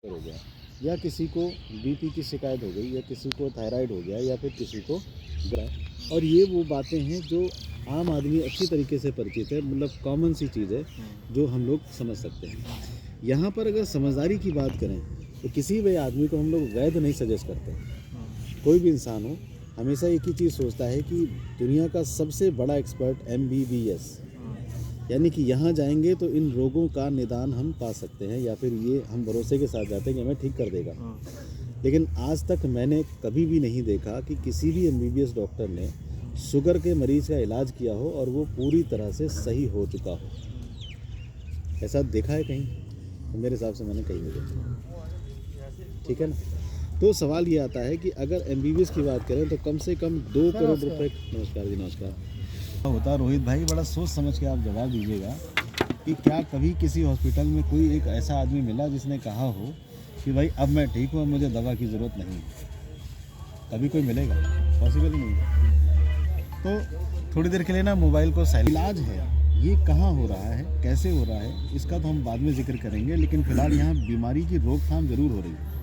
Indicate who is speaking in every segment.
Speaker 1: हो गया, या किसी को बीपी की शिकायत हो गई, या किसी को थायराइड हो गया, या फिर किसी को और ये वो बातें हैं जो आम आदमी अच्छी तरीके से परिचित है, मतलब कॉमन सी चीज़ है जो हम लोग समझ सकते हैं। यहाँ पर अगर समझदारी की बात करें तो किसी भी आदमी को हम लोग वैध नहीं सजेस्ट करते। कोई भी इंसान हो हमेशा एक ही चीज़ सोचता है कि दुनिया का सबसे बड़ा एक्सपर्ट MBBS, यानी कि यहाँ जाएंगे तो इन रोगों का निदान हम पा सकते हैं, या फिर ये हम भरोसे के साथ जाते हैं कि हमें ठीक कर देगा। लेकिन आज तक मैंने कभी भी नहीं देखा कि किसी भी MBBS डॉक्टर ने शुगर के मरीज़ का इलाज किया हो और वो पूरी तरह से सही हो चुका हो। ऐसा देखा है कहीं? तो मेरे हिसाब से मैंने कहीं नहीं देखा। ठीक है ना? तो सवाल ये आता है कि अगर MBBS की बात करें तो कम से कम 2 करोड़ रुपए। नमस्कार जी, नमस्कार। होता रोहित भाई, बड़ा सोच समझ के आप जवाब दीजिएगा कि क्या कभी किसी हॉस्पिटल में कोई एक ऐसा आदमी मिला जिसने कहा हो कि भाई अब मैं ठीक हूँ, मुझे दवा की ज़रूरत नहीं? कभी कोई मिलेगा? पॉसिबल ही नहीं है। तो थोड़ी देर के लिए ना मोबाइल को साइलेंट। इलाज है ये कहाँ हो रहा है, कैसे हो रहा है, इसका तो हम बाद में जिक्र करेंगे, लेकिन फ़िलहाल यहाँ बीमारी की रोकथाम ज़रूर हो रही है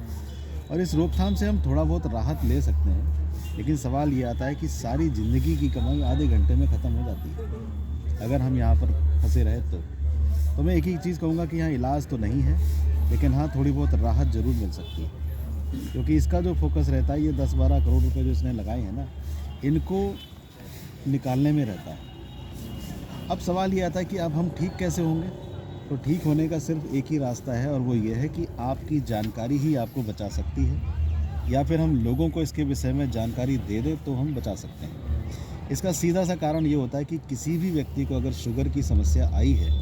Speaker 1: और इस रोकथाम से हम थोड़ा बहुत राहत ले सकते हैं। लेकिन सवाल ये आता है कि सारी ज़िंदगी की कमाई आधे घंटे में ख़त्म हो जाती है अगर हम यहाँ पर फंसे रहे तो मैं एक ही चीज़ कहूँगा कि यहाँ इलाज तो नहीं है, लेकिन हाँ थोड़ी बहुत राहत ज़रूर मिल सकती है, क्योंकि इसका जो फोकस रहता है ये 10-12 करोड़ रुपए जो इसने लगाए हैं ना, इनको निकालने में रहता है। अब सवाल ये आता है कि अब हम ठीक कैसे होंगे? तो ठीक होने का सिर्फ एक ही रास्ता है और वो ये है कि आपकी जानकारी ही आपको बचा सकती है, या फिर हम लोगों को इसके विषय में जानकारी दे दें तो हम बचा सकते हैं। इसका सीधा सा कारण ये होता है कि किसी भी व्यक्ति को अगर शुगर की समस्या आई है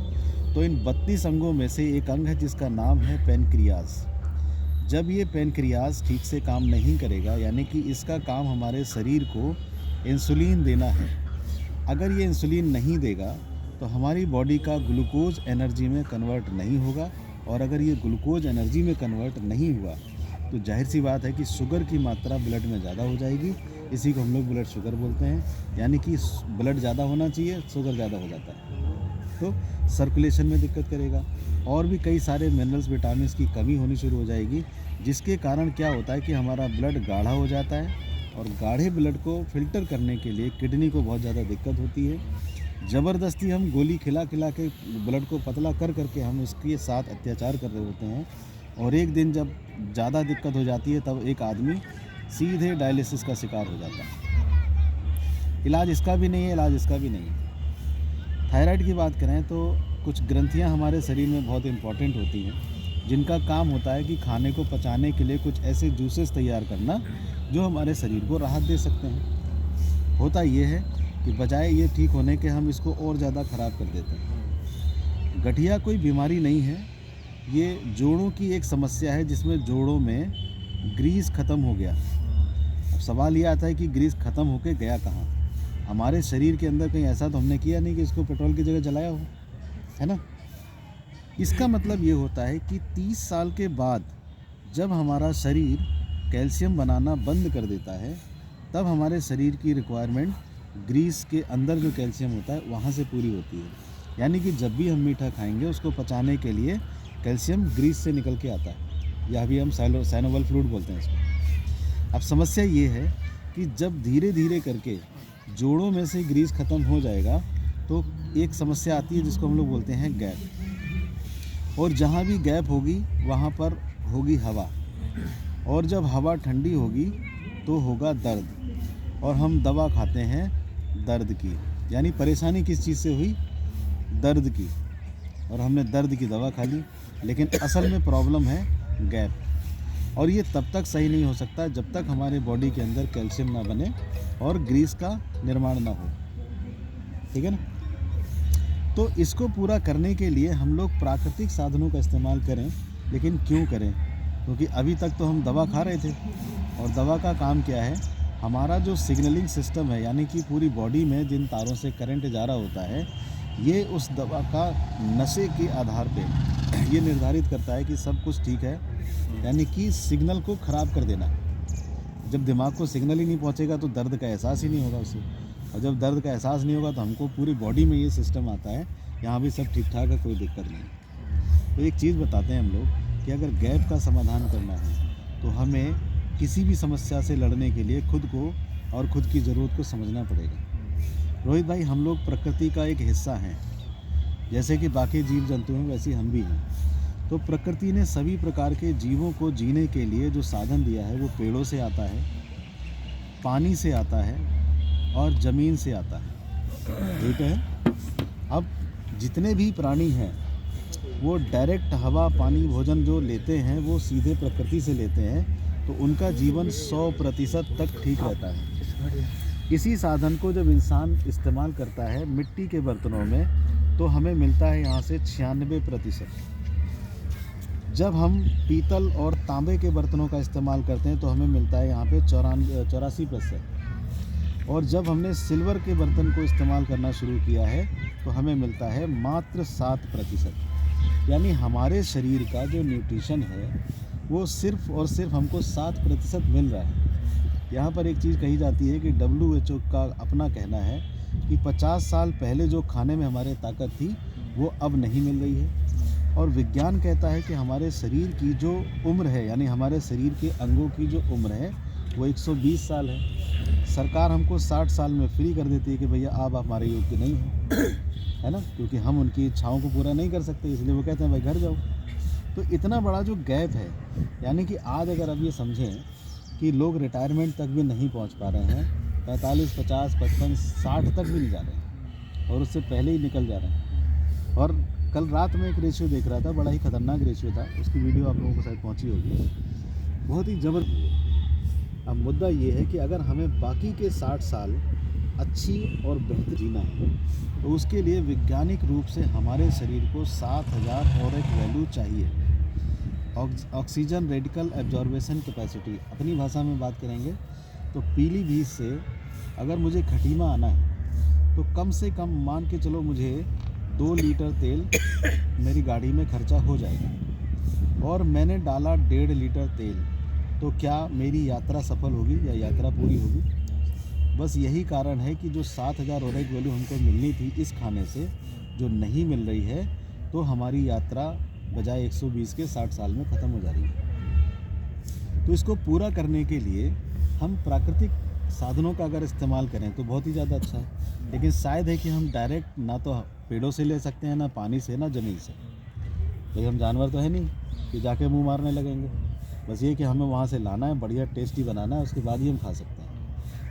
Speaker 1: तो इन 32 अंगों में से एक अंग है जिसका नाम है पैनक्रियाज। जब ये पैनक्रियाज ठीक से काम नहीं करेगा, यानी कि इसका काम हमारे शरीर को इंसुलिन देना है, अगर ये इंसुलिन नहीं देगा तो हमारी बॉडी का ग्लूकोज एनर्जी में कन्वर्ट नहीं होगा, और अगर ये ग्लूकोज एनर्जी में कन्वर्ट नहीं हुआ तो जाहिर सी बात है कि शुगर की मात्रा ब्लड में ज़्यादा हो जाएगी। इसी को हम लोग ब्लड शुगर बोलते हैं, यानी कि ब्लड ज़्यादा होना चाहिए, शुगर ज़्यादा हो जाता है तो सर्कुलेशन में दिक्कत करेगा, और भी कई सारे मिनरल्स विटामिन की कमी होनी शुरू हो जाएगी, जिसके कारण क्या होता है कि हमारा ब्लड गाढ़ा हो जाता है, और गाढ़े ब्लड को फिल्टर करने के लिए किडनी को बहुत ज़्यादा दिक्कत होती है। ज़बरदस्ती हम गोली खिला खिला के ब्लड को पतला कर करके हम उसके साथ अत्याचार कर रहे होते हैं, और एक दिन जब ज़्यादा दिक्कत हो जाती है तब एक आदमी सीधे डायलिसिस का शिकार हो जाता है। इलाज इसका भी नहीं है, इलाज इसका भी नहीं है। थायराइड की बात करें तो कुछ ग्रंथियां हमारे शरीर में बहुत इंपॉर्टेंट होती हैं, जिनका काम होता है कि खाने को पचाने के लिए कुछ ऐसे जूसेस तैयार करना जो हमारे शरीर को राहत दे सकते हैं। होता ये है कि बजाय ये ठीक होने के हम इसको और ज़्यादा ख़राब कर देते हैं। गठिया कोई बीमारी नहीं है, ये जोड़ों की एक समस्या है जिसमें जोड़ों में ग्रीस ख़त्म हो गया। अब सवाल ये आता है कि ग्रीस ख़त्म होके गया कहाँ? हमारे शरीर के अंदर कहीं ऐसा तो हमने किया नहीं कि इसको पेट्रोल की जगह जलाया हो, है ना? इसका मतलब ये होता है कि 30 साल के बाद जब हमारा शरीर कैल्शियम बनाना बंद कर देता है, तब हमारे शरीर की रिक्वायरमेंट ग्रीस के अंदर जो कैल्शियम होता है वहाँ से पूरी होती है। यानी कि जब भी हम मीठा खाएंगे उसको पचाने के लिए कैल्शियम ग्रीस से निकल के आता है, या भी हम साइनोवल फ्लूइड बोलते हैं इसको। अब समस्या ये है कि जब धीरे धीरे करके जोड़ों में से ग्रीस ख़त्म हो जाएगा तो एक समस्या आती है जिसको हम लोग बोलते हैं गैप, और जहाँ भी गैप होगी वहाँ पर होगी हवा, और जब हवा ठंडी होगी तो होगा दर्द, और हम दवा खाते हैं दर्द की। यानी परेशानी किस चीज़ से हुई? दर्द की, और हमने दर्द की दवा खा ली, लेकिन असल में प्रॉब्लम है गैप, और ये तब तक सही नहीं हो सकता जब तक हमारे बॉडी के अंदर कैल्शियम ना बने और ग्रीस का निर्माण ना हो। ठीक है ना? तो इसको पूरा करने के लिए हम लोग प्राकृतिक साधनों का इस्तेमाल करें, लेकिन क्यों करें? क्योंकि अभी तक तो हम दवा खा रहे थे, और दवा का काम क्या है? हमारा जो सिग्नलिंग सिस्टम है, यानी कि पूरी बॉडी में जिन तारों से करंट जा रहा होता है, ये उस दवा का नशे के आधार पे ये निर्धारित करता है कि सब कुछ ठीक है, यानी कि सिग्नल को ख़राब कर देना। जब दिमाग को सिग्नल ही नहीं पहुंचेगा तो दर्द का एहसास ही नहीं होगा उसे, और जब दर्द का एहसास नहीं होगा तो हमको पूरी बॉडी में ये सिस्टम आता है, यहाँ भी सब ठीक ठाक है, कोई दिक्कत नहीं। तो एक चीज़ बताते हैं हम लोग कि अगर गैप का समाधान करना है तो हमें किसी भी समस्या से लड़ने के लिए खुद को और खुद की ज़रूरत को समझना पड़ेगा। रोहित भाई, हम लोग प्रकृति का एक हिस्सा हैं, जैसे कि बाकी जीव जंतु हैं वैसे हम भी हैं। तो प्रकृति ने सभी प्रकार के जीवों को जीने के लिए जो साधन दिया है वो पेड़ों से आता है, पानी से आता है और ज़मीन से आता है, ठीक है। अब जितने भी प्राणी हैं वो डायरेक्ट हवा, पानी, भोजन जो लेते हैं वो सीधे प्रकृति से लेते हैं, तो उनका जीवन 100% तक ठीक रहता है। इसी साधन को जब इंसान इस्तेमाल करता है मिट्टी के बर्तनों में तो हमें मिलता है यहाँ से 96%। जब हम पीतल और तांबे के बर्तनों का इस्तेमाल करते हैं तो हमें मिलता है यहाँ पे 84%। और जब हमने सिल्वर के बर्तन को इस्तेमाल करना शुरू किया है तो हमें मिलता है मात्र 7%। यानी हमारे शरीर का जो न्यूट्रिशन है वो सिर्फ और सिर्फ हमको 7% मिल रहा है। यहाँ पर एक चीज़ कही जाती है कि WHO का अपना कहना है कि 50 साल पहले जो खाने में हमारे ताकत थी वो अब नहीं मिल रही है। और विज्ञान कहता है कि हमारे शरीर की जो उम्र है, यानी हमारे शरीर के अंगों की जो उम्र है वो 120 साल है। सरकार हमको 60 साल में फ्री कर देती है कि भैया आप हमारे योग्य नहीं हो, है ना, क्योंकि हम उनकी इच्छाओं को पूरा नहीं कर सकते, इसलिए वो कहते हैं भाई घर जाओ। तो इतना बड़ा जो गैप है, यानी कि आज अगर अब ये समझें कि लोग रिटायरमेंट तक भी नहीं पहुंच पा रहे हैं, 45, 50, 55, 60 तक भी नहीं जा रहे हैं और उससे पहले ही निकल जा रहे हैं। और कल रात में एक रेशियो देख रहा था, बड़ा ही खतरनाक रेशियो था, उसकी वीडियो आप लोगों को शायद पहुंची होगी, बहुत ही ज़बरदस्त। अब मुद्दा ये है कि अगर हमें बाकी के 60 साल अच्छी और बेहतर जीना है तो उसके लिए वैज्ञानिक रूप से हमारे शरीर को 7000 और एक वैल्यू चाहिए, ऑक्सीजन रेडिकल एब्जॉर्बेशन कैपेसिटी। अपनी भाषा में बात करेंगे तो पीलीभीत से अगर मुझे खटीमा आना है तो कम से कम मान के चलो मुझे 2 लीटर तेल मेरी गाड़ी में खर्चा हो जाएगा और मैंने डाला 1.5 लीटर तेल, तो क्या मेरी यात्रा सफल होगी या यात्रा पूरी होगी? बस यही कारण है कि जो 7000 और एक वैल्यू हमको मिलनी थी इस खाने से जो नहीं मिल रही है, तो हमारी यात्रा बजाय 120 के 60 साल में ख़त्म हो जा रही है। तो इसको पूरा करने के लिए हम प्राकृतिक साधनों का अगर इस्तेमाल करें तो बहुत ही ज़्यादा अच्छा है, लेकिन शायद है कि हम डायरेक्ट ना तो पेड़ों से ले सकते हैं, ना पानी से, ना ज़मीन से। भाई हम जानवर तो है नहीं कि जाके मुंह मारने लगेंगे, बस ये कि हमें वहाँ से लाना है, बढ़िया टेस्टी बनाना है, उसके बाद ही हम खा सकते हैं।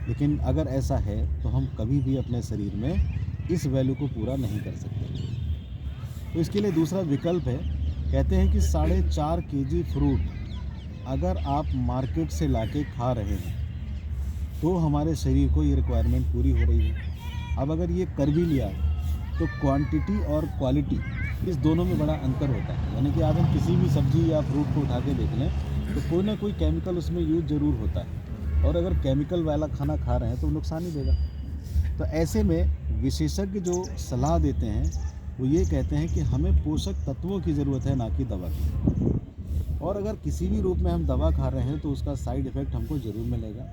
Speaker 1: लेकिन अगर ऐसा है तो हम कभी भी अपने शरीर में इस वैल्यू को पूरा नहीं कर सकते। तो इसके लिए दूसरा विकल्प है, कहते हैं कि 4.5 kg फ्रूट अगर आप मार्केट से लाके खा रहे हैं तो हमारे शरीर को ये रिक्वायरमेंट पूरी हो रही है। अब अगर ये कर भी लिया तो क्वांटिटी और क्वालिटी इस दोनों में बड़ा अंतर होता है। यानी कि आज हम किसी भी सब्ज़ी या फ्रूट को उठा के देख लें तो कोई ना कोई केमिकल उसमें यूज ज़रूर होता है, और अगर केमिकल वाला खाना खा रहे हैं तो नुकसान ही देगा। तो ऐसे में विशेषज्ञ जो सलाह देते हैं वो ये कहते हैं कि हमें पोषक तत्वों की ज़रूरत है, ना कि दवा की। और अगर किसी भी रूप में हम दवा खा रहे हैं तो उसका साइड इफ़ेक्ट हमको ज़रूर मिलेगा।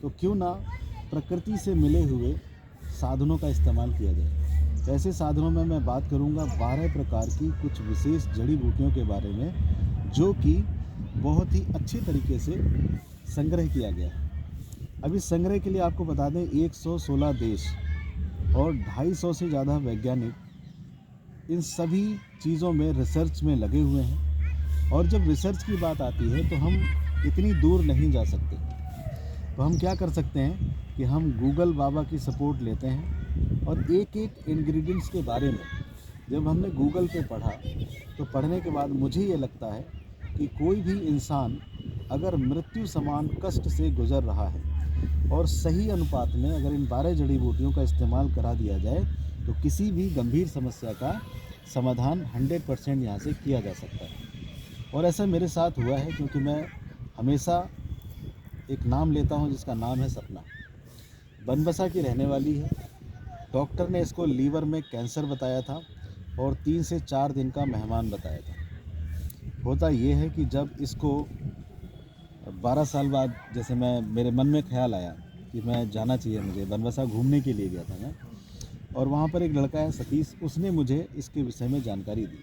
Speaker 1: तो क्यों ना प्रकृति से मिले हुए साधनों का इस्तेमाल किया जाए। तो ऐसे साधनों में मैं बात करूँगा 12 प्रकार की कुछ विशेष जड़ी बूटियों के बारे में जो कि बहुत ही अच्छे तरीके से संग्रह किया गया है। अब इस संग्रह के लिए आपको बता दें 116 देश और 250 से ज़्यादा वैज्ञानिक इन सभी चीज़ों में रिसर्च में लगे हुए हैं। और जब रिसर्च की बात आती है तो हम इतनी दूर नहीं जा सकते, तो हम क्या कर सकते हैं कि हम गूगल बाबा की सपोर्ट लेते हैं और एक एक इंग्रेडिएंट्स के बारे में जब हमने गूगल पे पढ़ा तो पढ़ने के बाद मुझे ये लगता है कि कोई भी इंसान अगर मृत्यु समान कष्ट से गुजर रहा है और सही अनुपात में अगर इन 12 जड़ी बूटियों का इस्तेमाल करा दिया जाए तो किसी भी गंभीर समस्या का समाधान 100% यहाँ से किया जा सकता है। और ऐसा मेरे साथ हुआ है, क्योंकि मैं हमेशा एक नाम लेता हूँ जिसका नाम है सपना। बनबसा की रहने वाली है। डॉक्टर ने इसको लीवर में कैंसर बताया था और 3 से 4 दिन का मेहमान बताया था। होता ये है कि जब इसको 12 साल बाद जैसे मेरे मन में ख्याल आया कि मैं जाना चाहिए, मुझे बनबसा घूमने के लिए गया था मैं, और वहाँ पर एक लड़का है सतीश, उसने मुझे इसके विषय में जानकारी दी।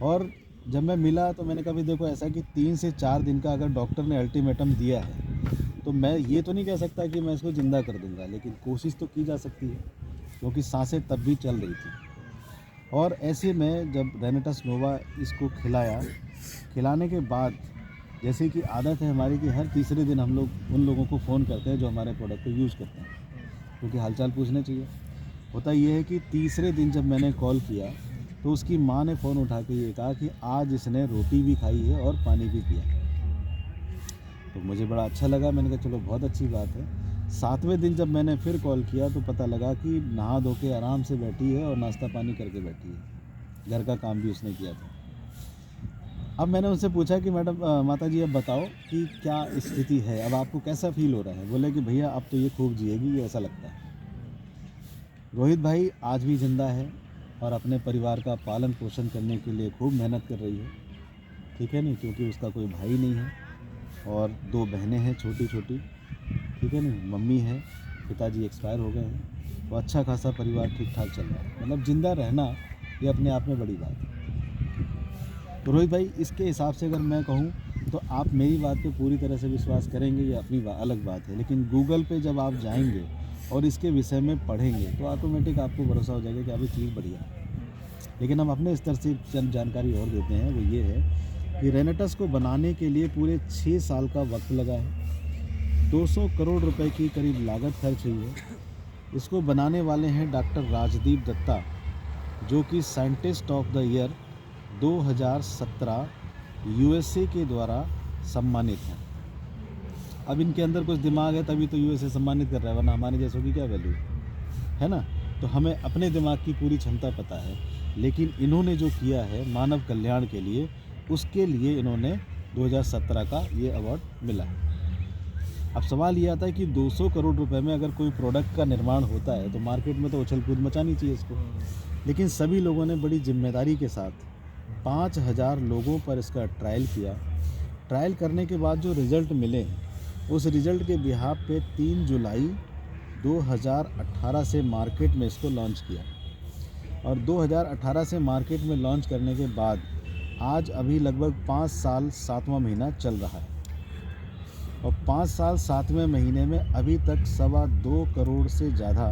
Speaker 1: और जब मैं मिला तो मैंने कहा भी देखो ऐसा कि 3 से 4 दिन का अगर डॉक्टर ने अल्टीमेटम दिया है तो मैं ये तो नहीं कह सकता कि मैं इसको ज़िंदा कर दूंगा, लेकिन कोशिश तो की जा सकती है, क्योंकि सांसें तब भी चल रही थी। और ऐसे में जब रेनेटस नोवा इसको खिलाया, खिलाने के बाद जैसे कि आदत है हमारी कि हर तीसरे दिन हम लोग उन लोगों को फ़ोन करते हैं जो हमारे प्रोडक्ट को यूज़ करते हैं, क्योंकि हालचाल पूछने चाहिए। होता ये है कि तीसरे दिन जब मैंने कॉल किया तो उसकी माँ ने फ़ोन उठा के ये कहा कि आज इसने रोटी भी खाई है और पानी भी पिया। तो मुझे बड़ा अच्छा लगा, मैंने कहा चलो बहुत अच्छी बात है। 7वें दिन जब मैंने फिर कॉल किया तो पता लगा कि नहा धो के आराम से बैठी है और नाश्ता पानी करके बैठी है, घर का काम भी उसने किया था। अब मैंने उनसे पूछा कि मैडम माता जी अब बताओ कि क्या स्थिति है, अब आपको कैसा फील हो रहा है? बोले कि भैया अब तो ये खूब जिएगी, ये ऐसा लगता है। रोहित भाई आज भी ज़िंदा है और अपने परिवार का पालन पोषण करने के लिए खूब मेहनत कर रही है, ठीक है नहीं, क्योंकि उसका कोई भाई नहीं है और 2 बहनें हैं छोटी छोटी, ठीक है नहीं, मम्मी है, पिताजी एक्सपायर हो गए हैं, तो अच्छा खासा परिवार ठीक ठाक चल रहा है। मतलब ज़िंदा रहना ये अपने आप में बड़ी बात है। तो रोहित भाई इसके हिसाब से अगर मैं कहूँ तो आप मेरी बात पे पूरी तरह से विश्वास करेंगे, ये अपनी अलग बात है, लेकिन गूगल पे जब आप जाएंगे और इसके विषय में पढ़ेंगे तो ऑटोमेटिक आपको भरोसा हो जाएगा कि आप ये चीज़ बढ़िया है। लेकिन हम अपने स्तर से चंद जानकारी और देते हैं, वो ये है कि रेनेटस को बनाने के लिए पूरे 6 साल का वक्त लगा है, 200 करोड़ रुपए की करीब लागत खर्च हुई है। इसको बनाने वाले हैं डॉक्टर राजदीप दत्ता, जो कि scientist of the year 2017 USA के द्वारा सम्मानित हैं। अब इनके अंदर कुछ दिमाग है तभी तो यूएसए सम्मानित कर रहा है, वरना हमारे जैसों की क्या वैल्यू है ना। तो हमें अपने दिमाग की पूरी क्षमता पता है, लेकिन इन्होंने जो किया है मानव कल्याण के लिए, उसके लिए इन्होंने 2017 का ये अवार्ड मिला है। अब सवाल ये आता है कि 200 करोड़ रुपए में अगर कोई प्रोडक्ट का निर्माण होता है तो मार्केट में तो उछल कूद मचानी चाहिए इसको, लेकिन सभी लोगों ने बड़ी जिम्मेदारी के साथ 5000 लोगों पर इसका ट्रायल किया। ट्रायल करने के बाद जो रिज़ल्ट मिले हैं, उस रिज़ल्ट के बिहाफ पे 3 जुलाई 2018 से मार्केट में इसको लॉन्च किया, और 2018 से मार्केट में लॉन्च करने के बाद आज अभी लगभग 5 साल 7वां महीना चल रहा है, और 5 साल 7वें महीने में अभी तक 2.25 करोड़ से ज़्यादा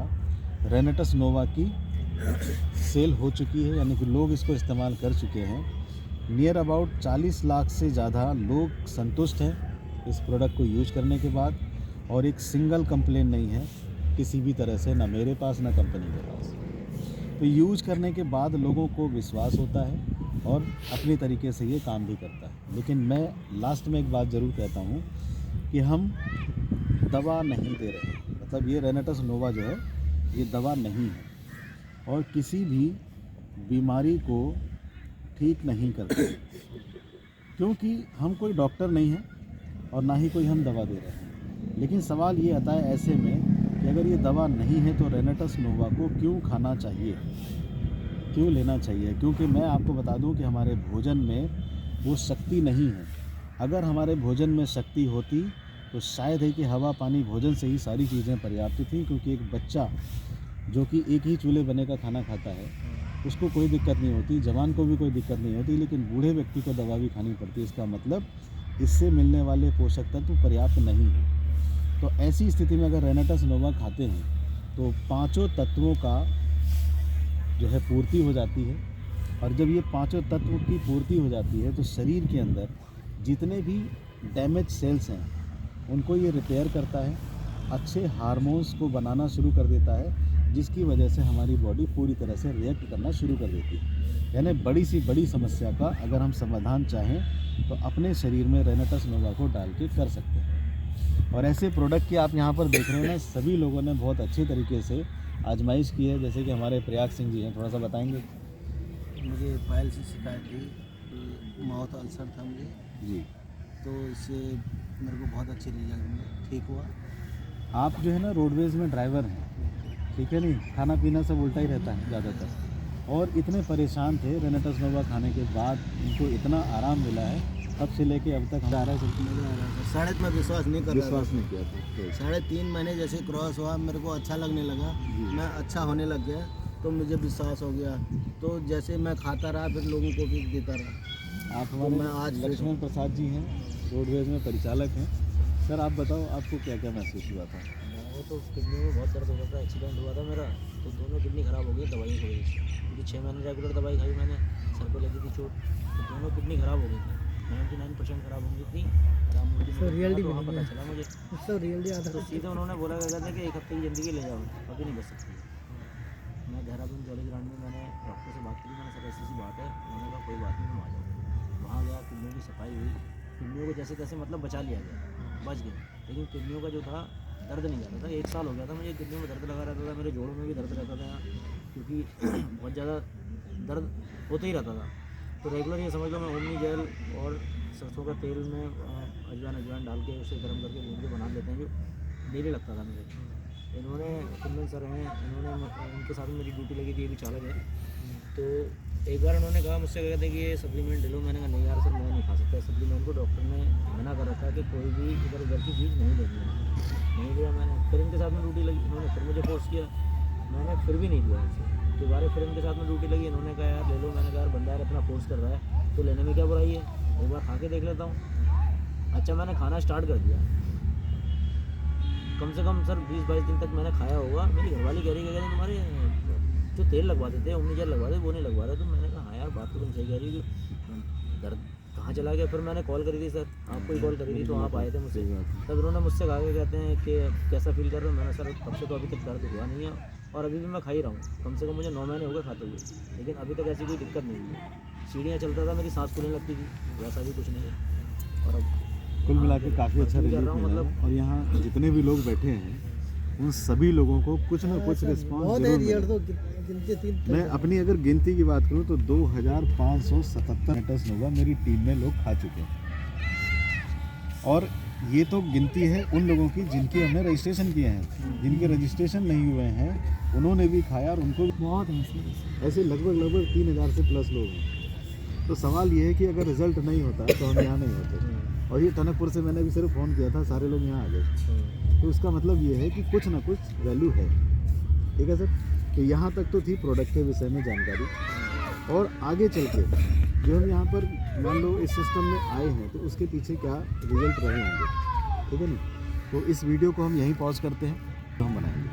Speaker 1: रेनेटस नोवा की सेल हो चुकी है, यानी कि लोग इसको इस्तेमाल कर चुके हैं। नियर अबाउट 40 लाख से ज़्यादा लोग संतुष्ट हैं इस प्रोडक्ट को यूज करने के बाद, और एक सिंगल कंप्लेन नहीं है किसी भी तरह से, ना मेरे पास ना कंपनी के पास। तो यूज करने के बाद लोगों को विश्वास होता है और अपने तरीके से ये काम भी करता है। लेकिन मैं लास्ट में एक बात ज़रूर कहता हूँ कि हम दवा नहीं दे रहे, मतलब ये रेनेटस नोवा जो है ये दवा नहीं है और किसी भी बीमारी को ठीक नहीं करते, क्योंकि हम कोई डॉक्टर नहीं हैं और ना ही कोई हम दवा दे रहे हैं। लेकिन सवाल ये आता है ऐसे में कि अगर ये दवा नहीं है तो रेनेटस नोवा को क्यों खाना चाहिए, क्यों लेना चाहिए? क्योंकि मैं आपको बता दूं कि हमारे भोजन में वो शक्ति नहीं है। अगर हमारे भोजन में शक्ति होती तो शायद है कि हवा पानी भोजन से ही सारी चीज़ें पर्याप्त थी, क्योंकि एक बच्चा जो कि एक ही चूल्हे बने का खाना खाता है उसको कोई दिक्कत नहीं होती, जवान को भी कोई दिक्कत नहीं होती, लेकिन बूढ़े व्यक्ति को दवा भी खानी पड़ती है। इसका मतलब इससे मिलने वाले पोषक तत्व पर्याप्त नहीं है। तो ऐसी स्थिति में अगर रेनेटस नोवा खाते हैं तो 5 तत्वों का जो है पूर्ति हो जाती है, और जब ये 5 तत्वों की पूर्ति हो जाती है तो शरीर के अंदर जितने भी डैमेज सेल्स हैं उनको ये रिपेयर करता है, अच्छे हार्मोन्स को बनाना शुरू कर देता है, जिसकी वजह से हमारी बॉडी पूरी तरह से रिएक्ट करना शुरू कर देती है। यानी बड़ी सी बड़ी समस्या का अगर हम समाधान चाहें तो अपने शरीर में रेनेटस नोवा को डाल के कर सकते हैं। और ऐसे प्रोडक्ट की आप यहाँ पर देख रहे हैं ना, सभी लोगों ने बहुत अच्छे तरीके से आजमाइश की है। जैसे कि हमारे प्रयाग सिंह जी हैं, थोड़ा सा बताएंगे।
Speaker 2: मुझे पायल से शिकायत थी, माउथ अल्सर था मुझे
Speaker 1: जी,
Speaker 2: तो इससे मेरे को बहुत अच्छे रिजल्ट मिले, ठीक हुआ।
Speaker 1: आप जो है ना रोडवेज़ में ड्राइवर हैं, ठीक है नहीं, खाना पीना सब उल्टा ही रहता है ज़्यादातर, और इतने परेशान थे रेनेटस नोवा खाने के बाद इनको इतना आराम मिला है, तब से लेके अब तक हमारा
Speaker 2: मज़ा आ रहा था। साढ़े मैं विश्वास नहीं कर रहा था,
Speaker 1: विश्वास नहीं किया था।
Speaker 2: 3.5 महीने जैसे क्रॉस हुआ मेरे को अच्छा लगने लगा, मैं अच्छा होने लग गया तो मुझे विश्वास हो गया, तो जैसे मैं खाता रहा फिर लोगों को भी देता रहा।
Speaker 1: आप
Speaker 2: तो
Speaker 1: हमारे
Speaker 2: मैं आज
Speaker 1: लक्ष्मण प्रसाद जी हैं, रोडवेज में परिचालक हैं। सर आप बताओ आपको क्या क्या महसूस हुआ था?
Speaker 3: मेरे तो किडनी में बहुत दर्द हो रहा था, एक्सीडेंट हुआ था मेरा, तो दोनों किडनी खराब हो गई दवाई की वजह से, क्योंकि 6 महीने रेगुलर दवाई खाई मैंने, सर को लगी थी चोट, तो दोनों किडनी खराब हो गई थी, 99% खराब हो गई थी। राममूर्ति में
Speaker 2: रियलिटी
Speaker 3: तो वहाँ पता चला मुझे,
Speaker 2: सर रियलिटी
Speaker 3: तो सीधे उन्होंने बोला क्या कहते हैं कि 1 हफ्ते की ज़िंदगी ले जाओ, अभी नहीं बच सकती। मैं देहरादून जॉली ग्राउंड में मैंने डॉक्टर से बात की, मैंने सर ऐसी बात है, उन्होंने कहा कोई बात नहीं तुम आ जाओ। वहाँ गया, किडनियों की सफाई हुई, किडनियों को जैसे तैसे मतलब बचा लिया गया, बच गए, लेकिन किडनियों का जो था दर्द नहीं जाता था। 1 साल हो गया था मुझे, किडनियों में दर्द लगा रहता था, मेरे जोड़ों में भी दर्द रहता था यहाँ, क्योंकि बहुत ज़्यादा दर्द होता ही रहता था। तो रेगुलर ये समझ लो मैं ओमनी जेल और सरसों का तेल में अजवाइन डाल के उसे गर्म करके भून के बना लेते हैं, जो डेली लगता था मुझे। इन्होंने कुंदन सर हैं, इनके साथ मेरी ड्यूटी लगी थी, ये भी चालक है। तो एक बार उन्होंने कहा मुझसे, कहते हैं कि ये सप्लीमेंट ले लो। मैंने कहा नहीं यार सर, मैं नहीं खा सकता सप्लीमेंट को, डॉक्टर ने मना कर रखा है कि कोई भी इधर उधर की चीज़ नहीं लेनी है। नहीं लिया मैंने, फिर इनके साथ में ड्यूटी लगी, इन्होंने फिर मुझे फोर्स किया, मैंने फिर भी नहीं लिया इनसे। दोबारा फिर इनके साथ में ड्यूटी लगी, इन्होंने कहा यार ले लो। मैंने कहा यार बंदा यार इतना फोर्स कर रहा है तो लेने में क्या बुराई है, एक बार खा के देख लेता हूँ। अच्छा मैंने खाना स्टार्ट कर दिया, कम से कम सर 20-22 दिन तक मैंने खाया होगा। मेरी घरवाली कह रही है तुम्हारे जो तेल लगवा देते हैं, ओमनी जेल लगवा दे, वो नहीं लगवा रहे। तो मैंने कहा हाँ यार बात तो तुम सही कह रही है, दर्द कहाँ चला गया। फिर मैंने कॉल करी थी सर, आपको ही कॉल करी थी, तो आप आए थे मुझसे, तब उन्होंने मुझसे कहा कि कहते हैं कि कैसा फील कर रहे हो। मैंने सर तब से तो अभी तक दर्द हुआ नहीं है, और अभी भी मैं खा ही रहा हूँ, कम से कम मुझे 9 महीने हो गए खाते हुए, लेकिन अभी तक ऐसी कोई दिक्कत नहीं हुई। सीढ़ियाँ चलता था, मेरी सांस फूलने लगती थी, वैसा भी कुछ नहीं है। और अब
Speaker 1: कुल मिला के काफ़ी अच्छा
Speaker 3: कर
Speaker 1: रिलीफ
Speaker 3: रहा हूँ,
Speaker 1: मिला है।
Speaker 3: मतलब
Speaker 1: और यहाँ जितने भी लोग बैठे हैं उन सभी लोगों को कुछ ना कुछ रिस्पॉन्स जरूर मिला।
Speaker 2: तो गिनती 3
Speaker 1: मैं अपनी अगर गिनती की बात करूं तो 2577 मेटर्स होगा मेरी टीम में लोग खा चुके हैं। और ये तो गिनती है उन लोगों की जिनके हमने रजिस्ट्रेशन किए हैं, जिनके रजिस्ट्रेशन नहीं हुए हैं उन्होंने भी खाया, और उनको
Speaker 2: बहुत
Speaker 1: ऐसे लगभग 3000 से प्लस लोग हैं। तो सवाल ये है कि अगर रिजल्ट नहीं होता तो हम यहाँ नहीं होते। और ये टनकपुर से मैंने भी सिर्फ फ़ोन किया था, सारे लोग यहाँ आ गए। तो इसका मतलब ये है कि कुछ ना कुछ वैल्यू है। ठीक है सर, तो यहाँ तक तो थी प्रोडक्ट के विषय में जानकारी, और आगे चल के जो हम यहाँ पर मान लो इस सिस्टम में आए हैं तो उसके पीछे क्या रिजल्ट रहे होंगे, ठीक है ना। तो इस वीडियो को हम यहीं पॉज करते हैं, तो हम बनाएंगे।